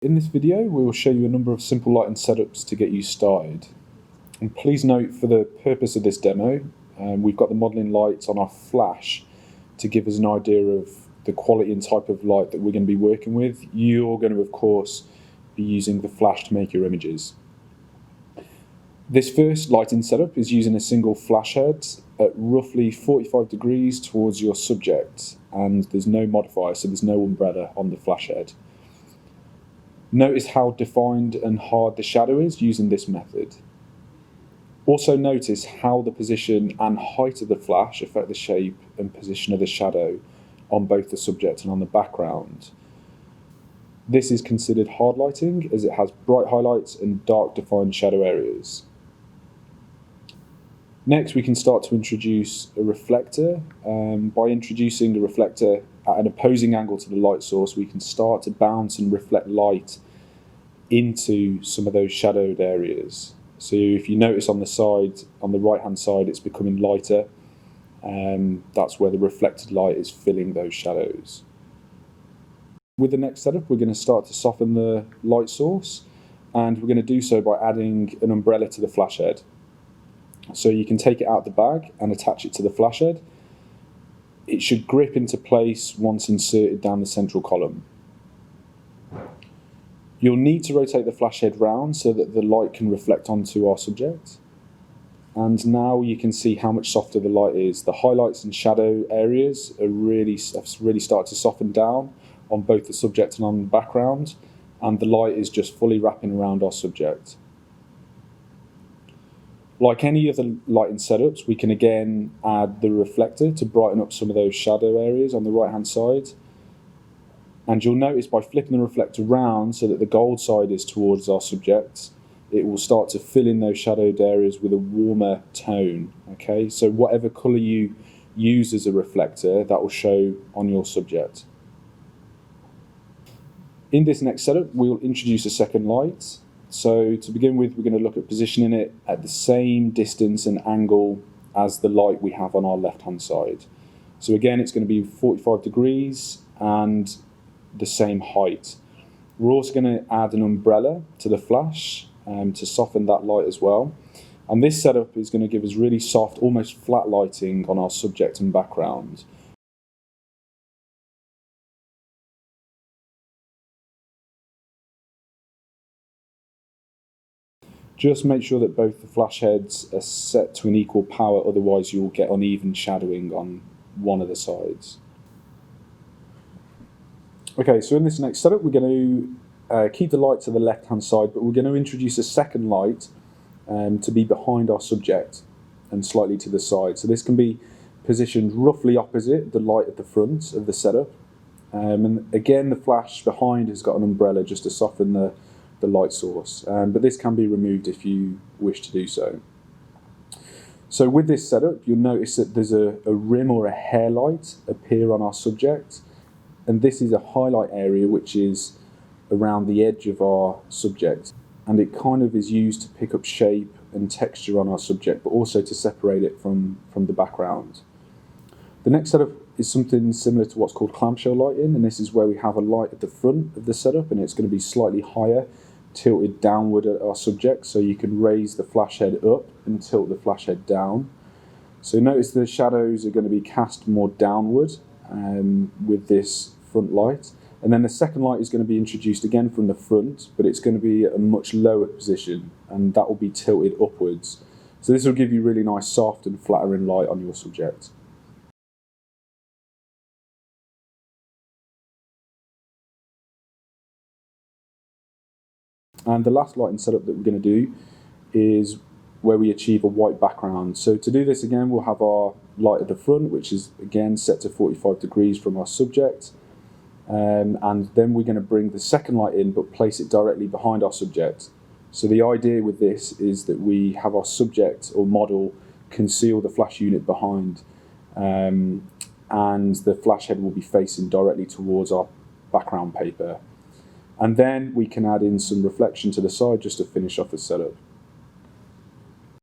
In this video, we will show you a number of simple lighting setups to get you started. And please note, for the purpose of this demo, we've got the modelling lights on our flash to give us an idea of the quality and type of light that we're going to be working with. You're going to, of course, be using the flash to make your images. This first lighting setup is using a single flash head at roughly 45 degrees towards your subject, and there's no modifier, so there's no umbrella on the flash head. Notice how defined and hard the shadow is using this method. Also notice how the position and height of the flash affect the shape and position of the shadow on both the subject and on the background. This is considered hard lighting as it has bright highlights and dark defined shadow areas. Next, we can start to introduce a reflector. By introducing a reflector at an opposing angle to the light source, we can start to bounce and reflect light into some of those shadowed areas. So if you notice on the side, on the right hand side, it's becoming lighter. That's where the reflected light is filling those shadows. With the next setup, we're going to start to soften the light source, and we're going to do so by adding an umbrella to the flash head. So you can take it out the bag and attach it to the flash head. It should grip into place once inserted down the central column. You'll need to rotate the flash head round so that the light can reflect onto our subject. And now you can see how much softer the light is. The highlights and shadow areas have really started to soften down on both the subject and on the background, and the light is just fully wrapping around our subject. Like any other lighting setups, we can again add the reflector to brighten up some of those shadow areas on the right hand side. And you'll notice by flipping the reflector round so that the gold side is towards our subject, it will start to fill in those shadowed areas with a warmer tone. Okay, so whatever colour you use as a reflector, that will show on your subject. In this next setup, we'll introduce a second light. So to begin with, we're going to look at positioning it at the same distance and angle as the light we have on our left-hand side. So again, it's going to be 45 degrees and the same height. We're also going to add an umbrella to the flash to soften that light as well. And this setup is going to give us really soft, almost flat lighting on our subject and background. Just make sure that both the flash heads are set to an equal power, otherwise you'll get uneven shadowing on one of the sides. Okay, so in this next setup, we're going to keep the light to the left-hand side, but we're going to introduce a second light to be behind our subject and slightly to the side. So this can be positioned roughly opposite the light at the front of the setup. And again, the flash behind has got an umbrella just to soften the light source, but this can be removed if you wish to do so. So with this setup, you'll notice that there's a rim or a hair light appear on our subject, and this is a highlight area which is around the edge of our subject, and it kind of is used to pick up shape and texture on our subject, but also to separate it from the background. The next setup is something similar to what's called clamshell lighting, and this is where we have a light at the front of the setup, and it's going to be slightly higher, tilted downward at our subject, so you can raise the flash head up and tilt the flash head down. So notice the shadows are going to be cast more downward with this front light, and then the second light is going to be introduced again from the front, but it's going to be at a much lower position, and that will be tilted upwards. So this will give you really nice soft and flattering light on your subject. And the last lighting setup that we're going to do is where we achieve a white background. So to do this again, we'll have our light at the front, which is again set to 45 degrees from our subject. And then we're going to bring the second light in, but place it directly behind our subject. So the idea with this is that we have our subject or model conceal the flash unit behind, and the flash head will be facing directly towards our background paper. And then we can add in some reflection to the side just to finish off the setup.